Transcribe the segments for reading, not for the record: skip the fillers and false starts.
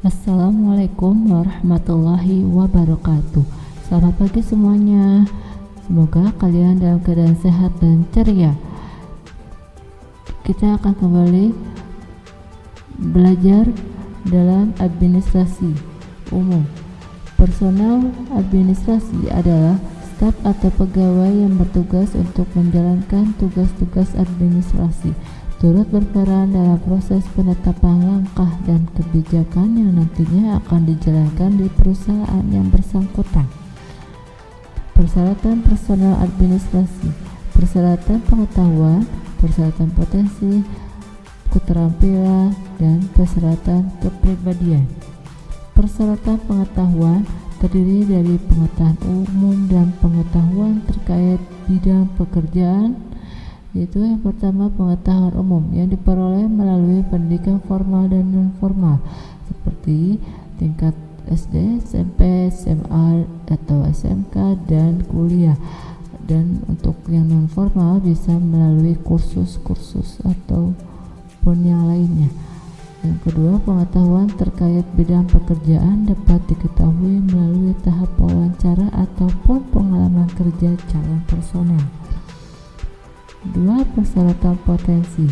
Assalamualaikum warahmatullahi wabarakatuh. Selamat pagi semuanya. Semoga kalian dalam keadaan sehat dan ceria. Kita akan kembali belajar dalam administrasi umum. Personal administrasi adalah staf atau pegawai yang bertugas untuk menjalankan tugas-tugas administrasi, turut berperan dalam proses penetapan langkah dan kebijakan yang nantinya akan dijalankan di perusahaan yang bersangkutan. Persyaratan personal administrasi: persyaratan pengetahuan, persyaratan potensi, keterampilan, dan persyaratan kepribadian. Persyaratan pengetahuan terdiri dari pengetahuan umum dan pengetahuan terkait bidang pekerjaan, yaitu yang pertama pengetahuan umum yang diperoleh melalui pendidikan formal dan non-formal seperti tingkat SD, SMP, SMA atau SMK dan kuliah, dan untuk yang non-formal bisa melalui kursus-kursus ataupun yang lainnya. Yang kedua, pengetahuan terkait bidang pekerjaan dapat diketahui melalui tahap wawancara ataupun pengalaman kerja calon personel. Dua, persyaratan potensi.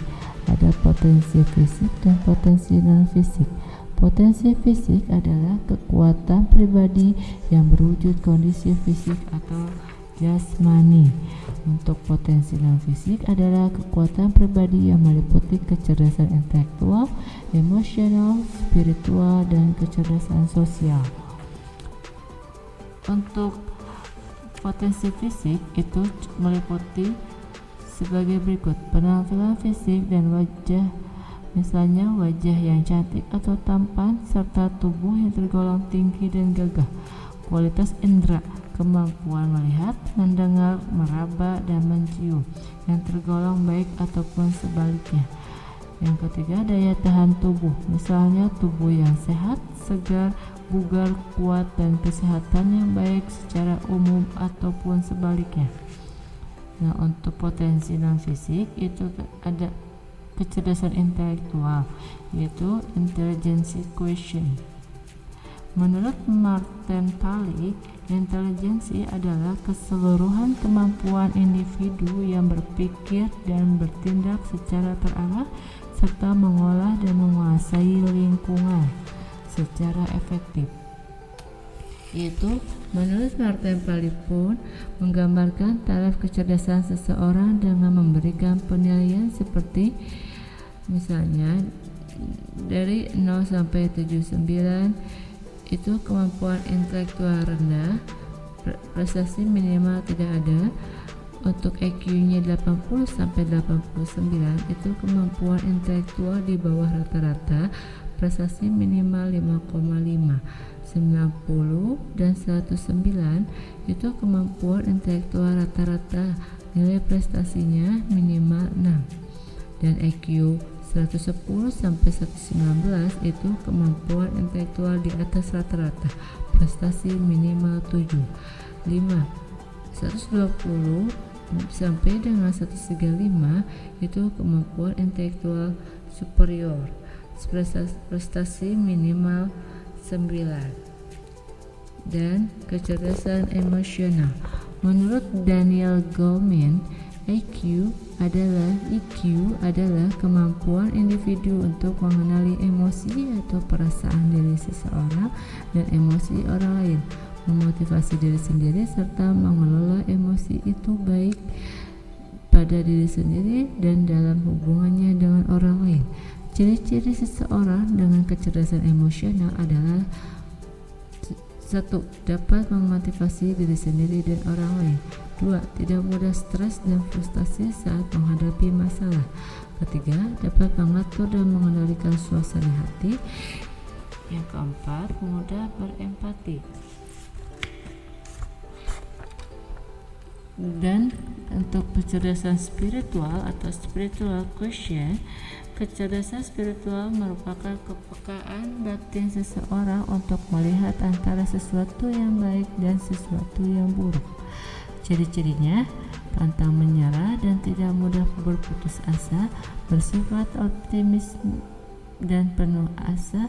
Ada potensi fisik dan potensi non-fisik. Potensi fisik adalah kekuatan pribadi yang berwujud kondisi fisik atau jasmani. Untuk potensi non-fisik adalah kekuatan pribadi yang meliputi kecerdasan intelektual, emosional, spiritual, dan kecerdasan sosial. Untuk potensi fisik itu meliputi sebagai berikut: penampilan fisik dan wajah, misalnya wajah yang cantik atau tampan, serta tubuh yang tergolong tinggi dan gagah. Kualitas indera: kemampuan melihat, mendengar, meraba, dan mencium yang tergolong baik ataupun sebaliknya. Yang ketiga, daya tahan tubuh, misalnya tubuh yang sehat, segar, bugar, kuat, dan kesehatan yang baik secara umum ataupun sebaliknya. Nah, untuk potensi non-fisik itu ada kecerdasan intelektual, yaitu intelligence quotient. Menurut Martin Pali, intelijensi adalah keseluruhan kemampuan individu yang berpikir dan bertindak secara terarah serta mengolah dan menguasai lingkungan secara efektif. Yaitu menurut Martin Pali pun menggambarkan taraf kecerdasan seseorang dengan memberikan penilaian seperti misalnya dari 0 sampai 79 itu kemampuan intelektual rendah, prestasi minimal tidak ada. Untuk EQ-nya 80 sampai 89 itu kemampuan intelektual di bawah rata-rata, prestasi minimal 5,5. 90 dan 109 itu kemampuan intelektual rata-rata, nilai prestasinya minimal 6. Dan EQ 110 sampai 119 itu kemampuan intelektual di atas rata-rata, prestasi minimal 7. 5. 120 sampai dengan 135 itu kemampuan intelektual superior, prestasi minimal 9. Dan kecerdasan emosional. Menurut Daniel Goleman, EQ adalah kemampuan individu untuk mengenali emosi atau perasaan diri seseorang dan emosi orang lain, memotivasi diri sendiri, serta mengelola emosi itu baik pada diri sendiri dan dalam hubungannya dengan orang lain. Ciri-ciri seseorang dengan kecerdasan emosional adalah: 1. Dapat memotivasi diri sendiri dan orang lain. 2. Tidak mudah stres dan frustasi saat menghadapi masalah. 3. Dapat mengatur dan mengendalikan suasana hati. Yang keempat, mudah berempati. Dan untuk kecerdasan spiritual atau spiritual quotient, kecerdasan spiritual merupakan kepekaan batin seseorang untuk melihat antara sesuatu yang baik dan sesuatu yang buruk. Ciri-cirinya: pantang menyerah dan tidak mudah berputus asa, bersifat optimis dan penuh asa,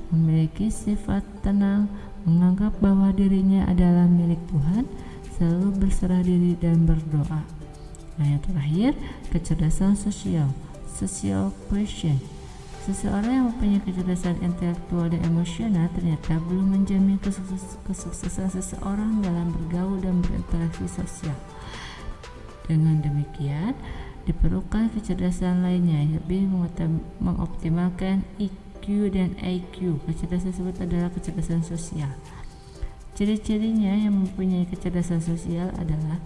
memiliki sifat tenang, menganggap bahwa dirinya adalah milik Tuhan, selalu berserah diri dan berdoa. Yang terakhir, kecerdasan sosial, social quotient. Seseorang yang mempunyai kecerdasan intelektual dan emosional ternyata belum menjamin kesuksesan seseorang dalam bergaul dan berinteraksi sosial. Dengan demikian, diperlukan kecerdasan lainnya yang lebih mengoptimalkan EQ dan IQ. Kecerdasan tersebut adalah kecerdasan sosial. Ciri-cirinya yang mempunyai kecerdasan sosial adalah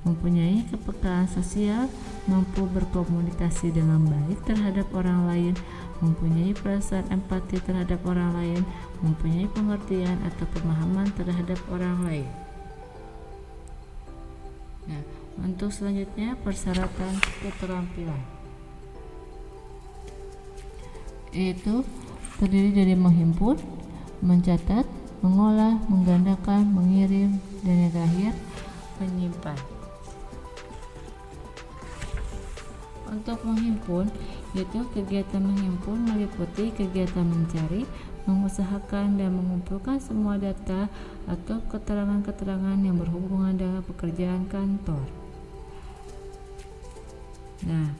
mempunyai kepekaan sosial, mampu berkomunikasi dengan baik terhadap orang lain, mempunyai perasaan empati terhadap orang lain, mempunyai pengertian atau pemahaman terhadap orang lain. Nah, untuk selanjutnya persyaratan keterampilan, yaitu terdiri dari menghimpun, mencatat, mengolah, menggandakan, mengirim, dan yang terakhir menyimpan. Untuk menghimpun, yaitu kegiatan menghimpun meliputi kegiatan mencari, mengusahakan, dan mengumpulkan semua data atau keterangan-keterangan yang berhubungan dengan pekerjaan kantor. Nah,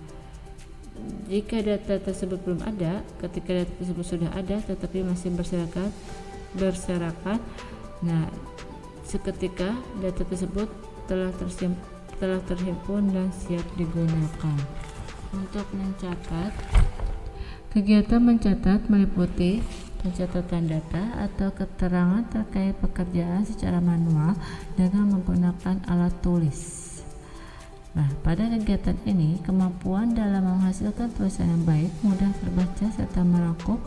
jika data tersebut belum ada, ketika data tersebut sudah ada tetapi masih berserakan, nah seketika data tersebut telah terhimpun dan siap digunakan. Untuk mencatat, kegiatan mencatat meliputi pencatatan data atau keterangan terkait pekerjaan secara manual dengan menggunakan alat tulis. Nah, pada kegiatan ini, kemampuan dalam menghasilkan tulisan yang baik, mudah terbaca, serta merangkum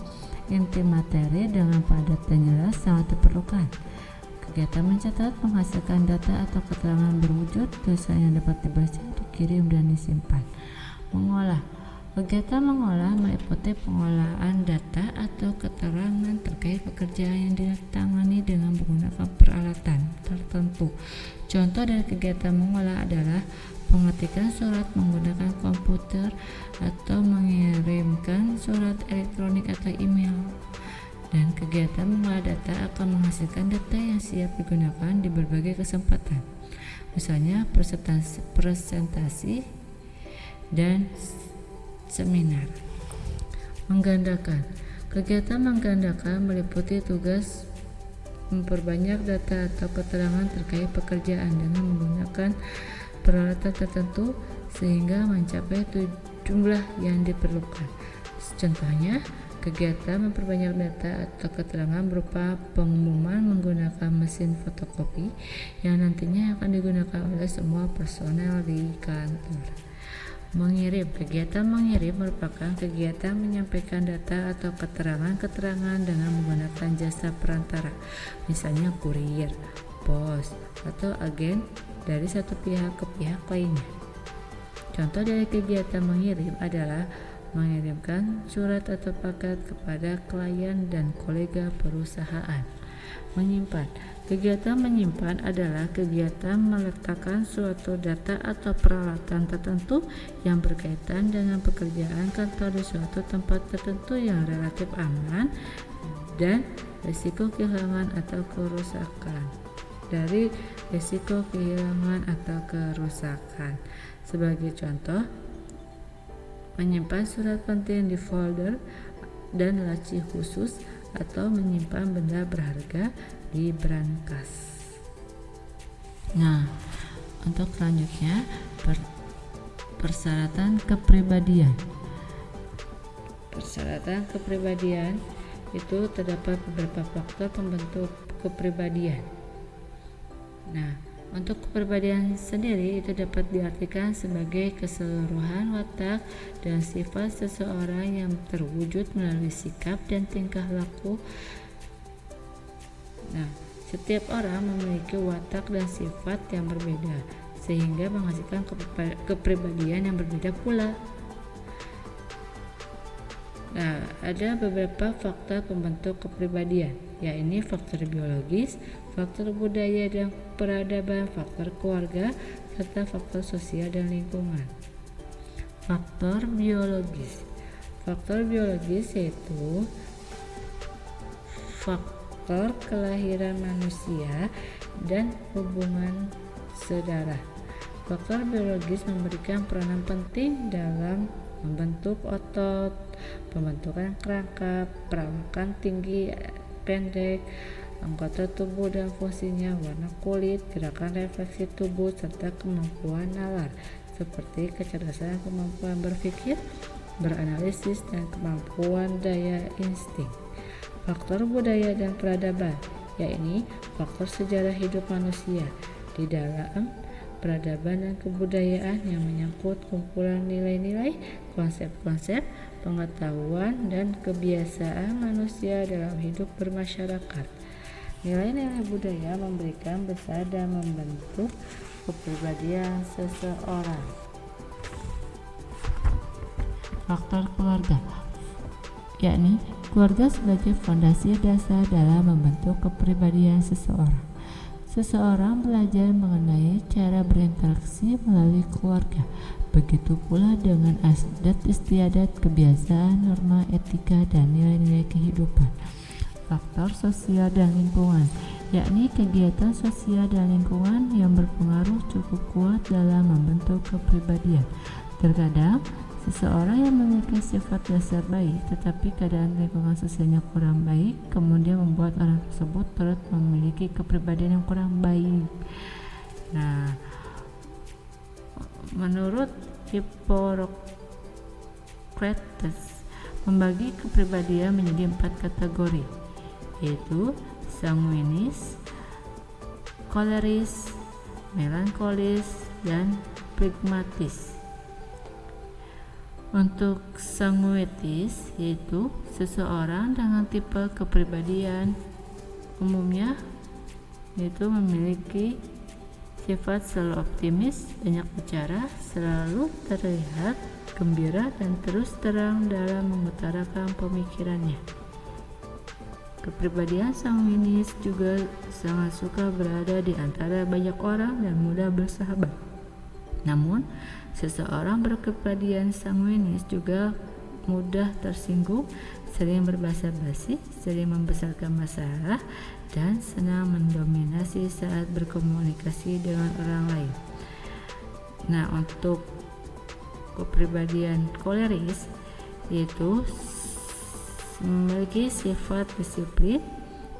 inti materi dengan padat dan jelas sangat diperlukan. Kegiatan mencatat menghasilkan data atau keterangan berwujud tulisan yang dapat dibaca, dikirim, dan disimpan. Mengolah, kegiatan mengolah meliputi pengolahan data atau keterangan terkait pekerjaan yang ditangani dengan menggunakan peralatan tertentu. Contoh dari kegiatan mengolah adalah pengetikan surat menggunakan komputer atau mengirimkan surat elektronik atau email. Dan kegiatan mengolah data akan menghasilkan data yang siap digunakan di berbagai kesempatan, misalnya presentasi dan seminar. Menggandakan, kegiatan menggandakan meliputi tugas memperbanyak data atau keterangan terkait pekerjaan dengan menggunakan peralatan tertentu sehingga mencapai jumlah yang diperlukan. Contohnya, kegiatan memperbanyak data atau keterangan berupa pengumuman menggunakan mesin fotokopi yang nantinya akan digunakan oleh semua personel di kantor. Mengirim, kegiatan mengirim merupakan kegiatan menyampaikan data atau keterangan-keterangan dengan menggunakan jasa perantara, misalnya kurir, pos, atau agen dari satu pihak ke pihak lainnya. Contoh dari kegiatan mengirim adalah mengirimkan surat atau paket kepada klien dan kolega perusahaan. Menyimpan, kegiatan menyimpan adalah kegiatan meletakkan suatu data atau peralatan tertentu yang berkaitan dengan pekerjaan kantor di suatu tempat tertentu yang relatif aman dan risiko kehilangan atau kerusakan. Sebagai contoh, menyimpan surat penting di folder dan laci khusus atau menyimpan benda berharga di brankas. Nah, untuk selanjutnya persyaratan kepribadian. Persyaratan kepribadian itu terdapat beberapa faktor pembentuk kepribadian. Nah, untuk kepribadian sendiri itu dapat diartikan sebagai keseluruhan watak dan sifat seseorang yang terwujud melalui sikap dan tingkah laku. Nah, setiap orang memiliki watak dan sifat yang berbeda sehingga menghasilkan kepribadian yang berbeda pula. Nah, ada beberapa faktor pembentuk kepribadian, yaitu faktor biologis, faktor budaya dan peradaban, faktor keluarga, serta faktor sosial dan lingkungan. Faktor biologis. Faktor biologis yaitu faktor kelahiran manusia, dan hubungan saudara. Faktor biologis memberikan peranan penting dalam membentuk otot, pembentukan kerangka, perawakan tinggi pendek, anggota tubuh dan fungsinya, warna kulit, gerakan refleksi tubuh, serta kemampuan nalar seperti kecerdasan, kemampuan berpikir, beranalisis, dan kemampuan daya insting. Faktor budaya dan peradaban, yakni faktor sejarah hidup manusia. Di dalam peradaban dan kebudayaan yang menyangkut kumpulan nilai-nilai, konsep-konsep, pengetahuan, dan kebiasaan manusia dalam hidup bermasyarakat. Nilai-nilai budaya memberikan besar dan membentuk kepribadian seseorang. Faktor keluarga, yakni keluarga sebagai fondasi dasar dalam membentuk kepribadian seseorang. Seseorang belajar mengenai cara berinteraksi melalui keluarga. Begitu pula dengan adat istiadat, kebiasaan, norma, etika, dan nilai-nilai kehidupan. Faktor sosial dan lingkungan, yakni kegiatan sosial dan lingkungan yang berpengaruh cukup kuat dalam membentuk kepribadian. Terkadang seseorang yang memiliki sifat dasar baik tetapi keadaan lingkungan sosialnya kurang baik kemudian membuat orang tersebut turut memiliki kepribadian yang kurang baik. Nah, menurut Hippocrates membagi kepribadian menjadi 4 kategori, yaitu sanguinis, koleris, melankolis, dan pragmatis. Untuk sanguinis, yaitu seseorang dengan tipe kepribadian umumnya yaitu memiliki sifat selalu optimis, banyak bicara, selalu terlihat gembira, dan terus terang dalam mengutarakan pemikirannya. Kepribadian sanguinis juga sangat suka berada di antara banyak orang dan mudah bersahabat. Namun, seseorang berkepribadian sanguinis juga mudah tersinggung, sering berbahasa basi, sering membesarkan masalah, dan senang mendominasi saat berkomunikasi dengan orang lain. Nah, untuk kepribadian koleris yaitu memiliki sifat disiplin,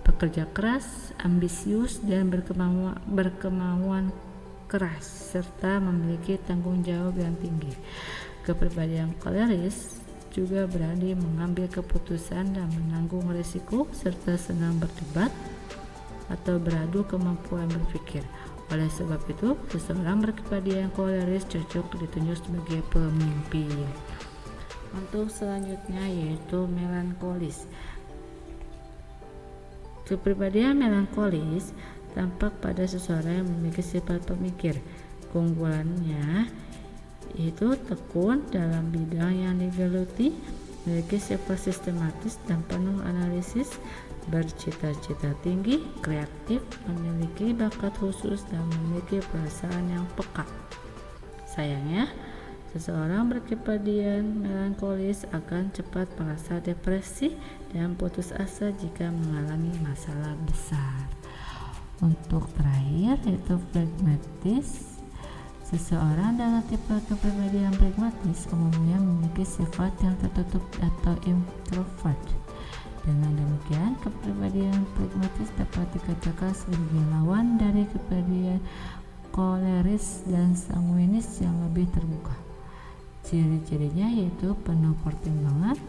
bekerja keras, ambisius, dan berkemauan keras, serta memiliki tanggung jawab yang tinggi. Kepribadian koleris juga berani mengambil keputusan dan menanggung risiko, serta senang berdebat atau beradu kemampuan berpikir. Oleh sebab itu, seseorang berkepribadian koleris cocok ditunjuk sebagai pemimpin. Untuk selanjutnya yaitu melankolis. Kepribadian melankolis tampak pada seseorang yang memiliki sifat pemikir. Keunggulannya yaitu tekun dalam bidang yang digeluti, memiliki sifat sistematis dan penuh analisis, bercita-cita tinggi, kreatif, memiliki bakat khusus, dan memiliki perasaan yang peka. Sayangnya, seseorang berkepribadian melankolis akan cepat merasa depresi dan putus asa jika mengalami masalah besar. Untuk terakhir yaitu pragmatis. Seseorang dengan tipe kepribadian pragmatis umumnya memiliki sifat yang tertutup atau introvert. Dengan demikian, kepribadian pragmatis dapat dikatakan sebagai lawan dari kepribadian koleris dan sanguinis yang lebih terbuka. Ciri-cirinya yaitu penuh pertimbangan,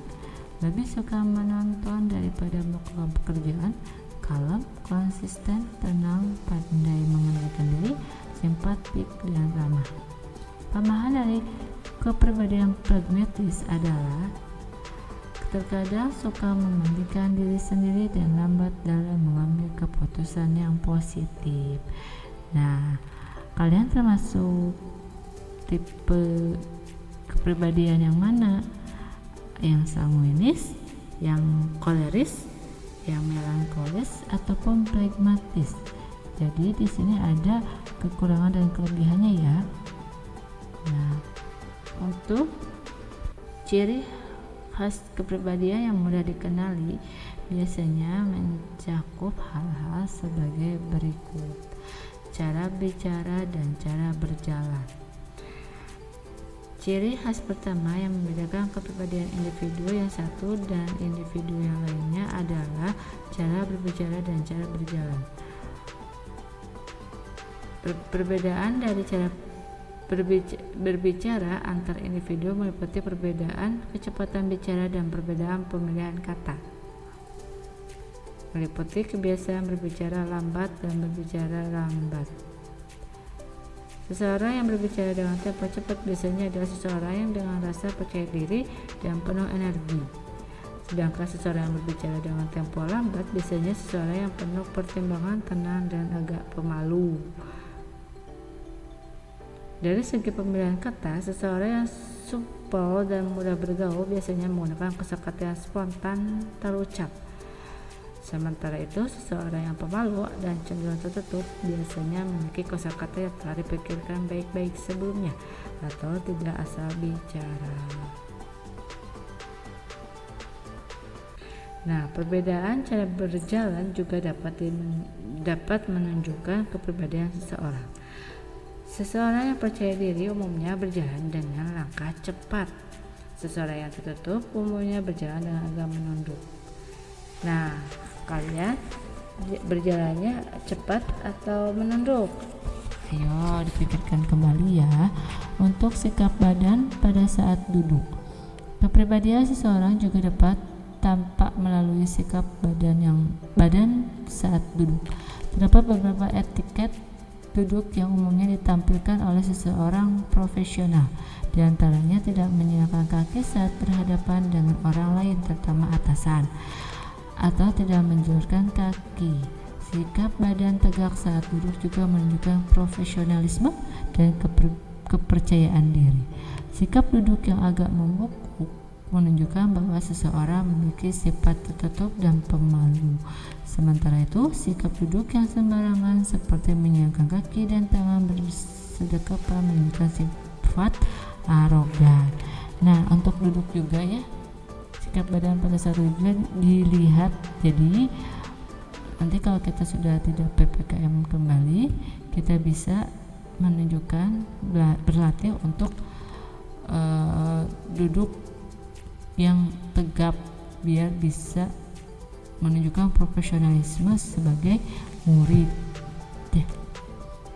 lebih suka menonton daripada melakukan pekerjaan, kalem, konsisten, tenang, pandai mengendalikan diri, simpatik, dan ramah. Pemahaman dari kepribadian pragmatis adalah terkadang suka membandingkan diri sendiri dan lambat dalam mengambil keputusan yang positif. Nah, kalian termasuk tipe kepribadian yang mana? Yang sanguinis, yang koleris, yang melankolis, ataupun pragmatis? Jadi di sini ada kekurangan dan kelebihannya ya. Nah, untuk ciri khas kepribadian yang mudah dikenali biasanya mencakup hal-hal sebagai berikut: cara bicara dan cara berjalan. Ciri khas pertama yang membedakan kepribadian individu yang satu dan individu yang lainnya adalah cara berbicara dan cara berjalan. Perbedaan dari cara berbicara antar individu meliputi perbedaan kecepatan bicara dan perbedaan pemilihan kata. Meliputi kebiasaan berbicara lambat dan berbicara lambat. Seseorang yang berbicara dengan tempo cepat biasanya adalah seseorang yang dengan rasa percaya diri dan penuh energi. Sedangkan seseorang yang berbicara dengan tempo lambat biasanya seseorang yang penuh pertimbangan, tenang, dan agak pemalu. Dari segi pemilihan kata, seseorang yang supel dan mudah bergaul biasanya menggunakan kosakata yang spontan terucap. Sementara itu, seseorang yang pemalu dan cenderung tertutup biasanya memiliki kosakata yang telah dipikirkan baik-baik sebelumnya atau tidak asal bicara. Nah, perbedaan cara berjalan juga dapat menunjukkan kepribadian seseorang. Seseorang yang percaya diri umumnya berjalan dengan langkah cepat. Seseorang yang tertutup umumnya berjalan dengan agak menunduk. Nah, kalian berjalannya cepat atau menunduk? Ayo dipikirkan kembali ya. Untuk sikap badan pada saat duduk, kepribadian seseorang juga dapat tampak melalui sikap badan saat duduk. Terdapat beberapa etiket duduk yang umumnya ditampilkan oleh seseorang profesional. Di antaranya tidak menyiapkan kaki saat berhadapan dengan orang lain, terutama atasan, atau tidak menjulurkan kaki. Sikap badan tegak saat duduk juga menunjukkan profesionalisme dan kepercayaan diri. Sikap duduk yang agak membungkuk menunjukkan bahwa seseorang memiliki sifat tertutup dan pemalu. Sementara itu, sikap duduk yang sembarangan seperti menyiangkan kaki dan tangan berdekatan menunjukkan sifat arogan. Nah, untuk duduk juga ya, sikap badan pada saat duduk dilihat. Jadi nanti kalau kita sudah tidak PPKM kembali, kita bisa menunjukkan berlatih untuk duduk yang tegap biar bisa menunjukkan profesionalisme sebagai murid.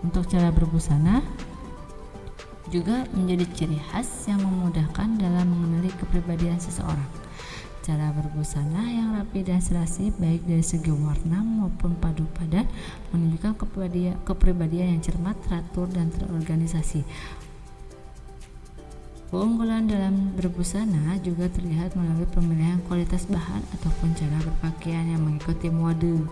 Untuk cara berbusana juga menjadi ciri khas yang memudahkan dalam mengenali kepribadian seseorang. Cara berbusana yang rapi dan serasi baik dari segi warna maupun padu padan menunjukkan kepribadian yang cermat, teratur, dan terorganisasi. Keunggulan dalam berbusana juga terlihat melalui pemilihan kualitas bahan ataupun cara berpakaian yang mengikuti mode.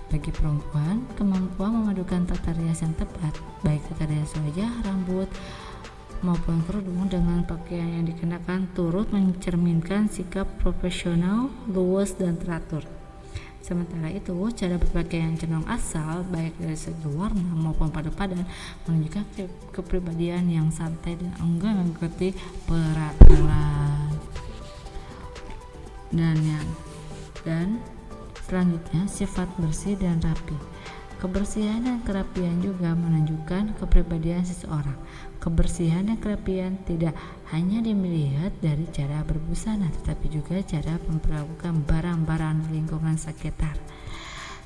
Bagi perempuan, kemampuan memadukan tata rias yang tepat, baik tata rias wajah, rambut, maupun kerudung dengan pakaian yang dikenakan turut mencerminkan sikap profesional, luwes, dan teratur. Sementara itu, cara berpakaian cenderung asal baik dari segi warna maupun padu padan menunjukkan kepribadian yang santai dan enggan mengikuti peraturan. Dan selanjutnya, sifat bersih dan rapi. Kebersihan dan kerapian juga menunjukkan kepribadian seseorang. Kebersihan dan kerapian tidak hanya dilihat dari cara berbusana, tetapi juga cara memperlakukan barang-barang di lingkungan sekitar.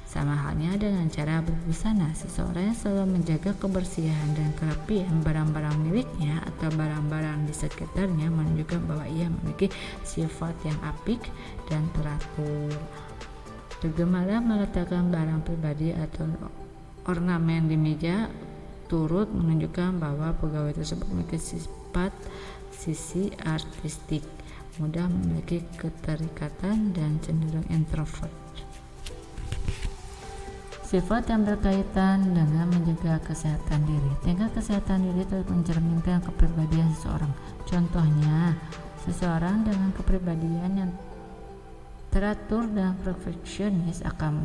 Sama halnya dengan cara berbusana, seseorang yang selalu menjaga kebersihan dan kerapian barang-barang miliknya atau barang-barang di sekitarnya menunjukkan bahwa ia memiliki sifat yang apik dan teratur. Kegemaran meletakkan barang pribadi atau ornamen di meja turut menunjukkan bahwa pegawai tersebut memiliki sisi artistik, mudah memiliki keterikatan, dan cenderung introvert. Sifat yang berkaitan dengan menjaga kesehatan diri. Tingkat kesehatan diri terus mencerminkan kepribadian seseorang. Contohnya, seseorang dengan kepribadian yang teratur dan perfeksionis akan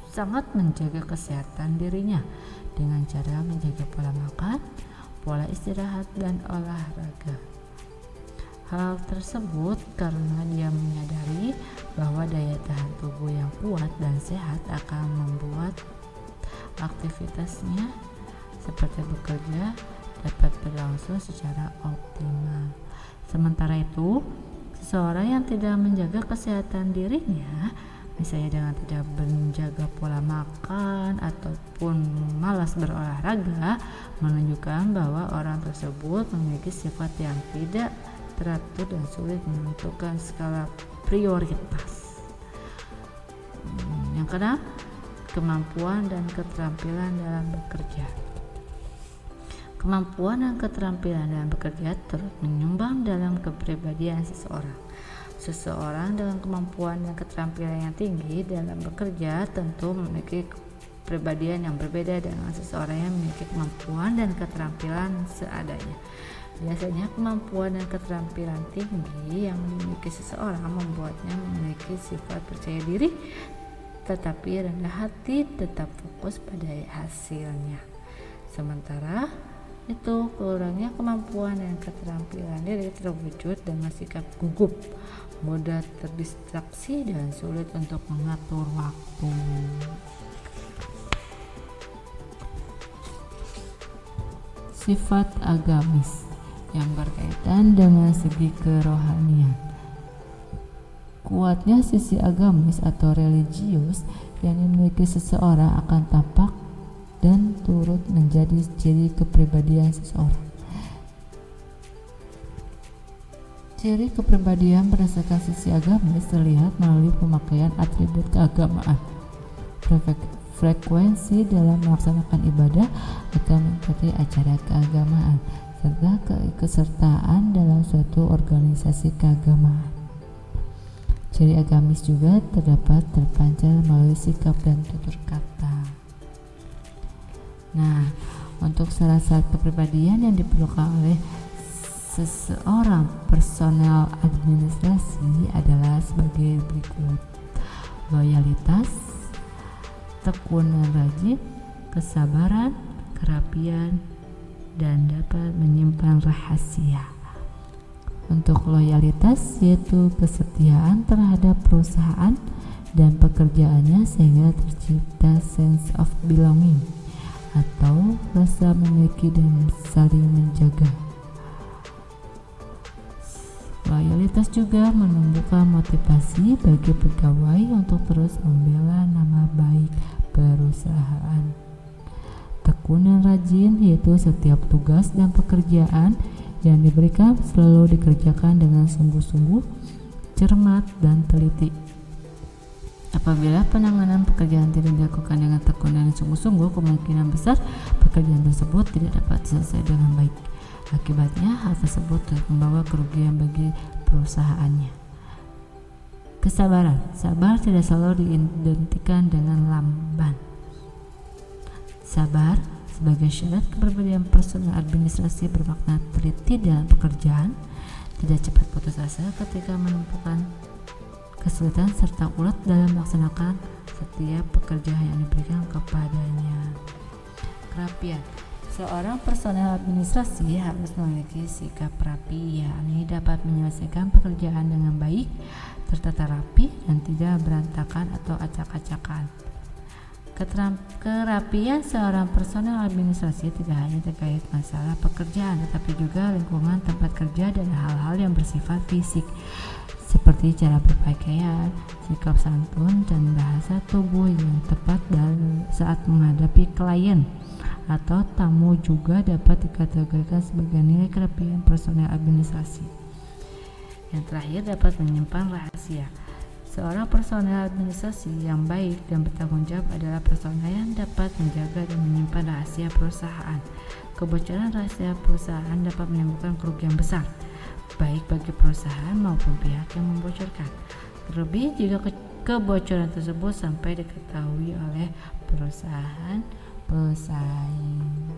sangat menjaga kesehatan dirinya dengan cara menjaga pola makan, pola istirahat, dan olahraga. Hal tersebut karena dia menyadari bahwa daya tahan tubuh yang kuat dan sehat akan membuat aktivitasnya seperti bekerja dapat berlangsung secara optimal. Sementara itu, seseorang yang tidak menjaga kesehatan dirinya, misalnya dengan tidak menjaga pola makan ataupun malas berolahraga, menunjukkan bahwa orang tersebut memiliki sifat yang tidak teratur dan sulit menentukan skala prioritas. Yang keenam, kemampuan dan keterampilan dalam bekerja. Kemampuan dan keterampilan dalam bekerja turut menyumbang dalam kepribadian seseorang. Seseorang dengan kemampuan dan keterampilan yang tinggi dalam bekerja tentu memiliki kepribadian yang berbeda dengan seseorang yang memiliki kemampuan dan keterampilan seadanya. Biasanya kemampuan dan keterampilan tinggi yang dimiliki seseorang membuatnya memiliki sifat percaya diri, tetapi rendah hati, tetap fokus pada hasilnya. Sementara itu, kurangnya kemampuan dan keterampilan diri terwujud dengan sikap gugup, mudah terdistraksi, dan sulit untuk mengatur waktu. Sifat agamis yang berkaitan dengan segi kerohanian. Kuatnya sisi agamis atau religius yang dimiliki seseorang akan tampak dan turut menjadi ciri kepribadian seseorang. Ciri kepribadian berdasarkan sisi agamis terlihat melalui pemakaian atribut keagamaan, frekuensi dalam melaksanakan ibadah atau mengikuti acara keagamaan, serta keikutsertaan dalam suatu organisasi keagamaan. Ciri agamis juga terdapat terpancar melalui sikap dan tutur kata. Nah, untuk salah satu kepribadian yang diperlukan oleh seseorang personel administrasi adalah sebagai berikut: loyalitas, tekun dan rajin, kesabaran, kerapian, dan dapat menyimpan rahasia. Untuk loyalitas yaitu kesetiaan terhadap perusahaan dan pekerjaannya sehingga tercipta sense of belonging atau rasa memiliki dan saling menjaga. Loyalitas juga menumbuhkan motivasi bagi pegawai untuk terus membela nama baik perusahaan. Tekun dan rajin yaitu setiap tugas dan pekerjaan yang diberikan selalu dikerjakan dengan sungguh-sungguh, cermat, dan teliti. Apabila penanganan pekerjaan tidak dilakukan dengan tekun dan sungguh-sungguh, kemungkinan besar pekerjaan tersebut tidak dapat selesai dengan baik. Akibatnya, hal tersebut membawa kerugian bagi perusahaannya. Kesabaran. Sabar tidak selalu diidentikan dengan lamban. Sabar sebagai syarat kepribadian personel administrasi bermakna teliti dalam pekerjaan, tidak cepat putus asa ketika menemukan kesulitan, serta ulet dalam melaksanakan setiap pekerjaan yang diberikan kepadanya. Kerapian. Seorang personel administrasi harus memiliki sikap rapi, yakni dapat menyelesaikan pekerjaan dengan baik, tertata rapi, dan tidak berantakan atau acak-acakan. Kerapian seorang personel administrasi tidak hanya terkait masalah pekerjaan, tetapi juga lingkungan tempat kerja dan hal-hal yang bersifat fisik, seperti cara berpakaian, sikap santun, dan bahasa tubuh yang tepat saat menghadapi klien atau tamu juga dapat dikategorikan sebagai nilai kerapian personel administrasi. Yang terakhir, dapat menyimpan rahasia. Seorang personel administrasi yang baik dan bertanggung jawab adalah personel yang dapat menjaga dan menyimpan rahasia perusahaan. Kebocoran rahasia perusahaan dapat menimbulkan kerugian besar, baik bagi perusahaan maupun pihak yang membocorkan. Terlebih jika kebocoran tersebut sampai diketahui oleh perusahaan pesaing.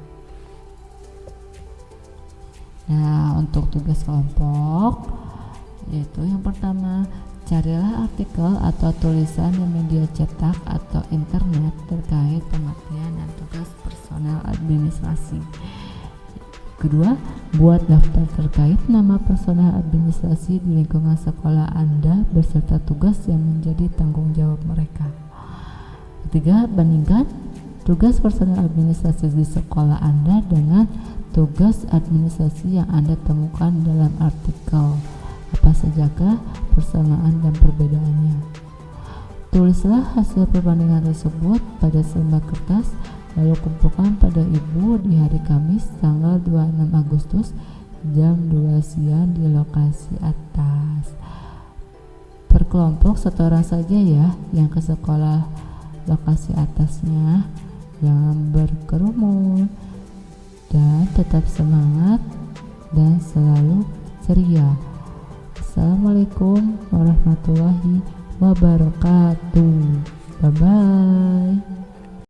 Nah, untuk tugas kelompok yaitu yang pertama, carilah artikel atau tulisan di media cetak atau internet terkait pengertian dan tugas personel administrasi. Kedua, Buat daftar terkait nama personel administrasi di lingkungan sekolah Anda beserta tugas yang menjadi tanggung jawab mereka. Ketiga, bandingkan tugas personel administrasi di sekolah Anda dengan tugas administrasi yang Anda temukan dalam artikel. Apa sajakah persamaan dan perbedaannya? Tulislah hasil perbandingan tersebut pada selembar kertas, lalu kumpulkan pada Ibu di hari Kamis tanggal 26 Agustus jam 2 siang di lokasi atas. Per kelompok 1 orang saja ya yang ke sekolah lokasi atasnya, jangan berkerumun dan tetap semangat dan selalu ceria. Assalamualaikum warahmatullahi wabarakatuh. Bye bye.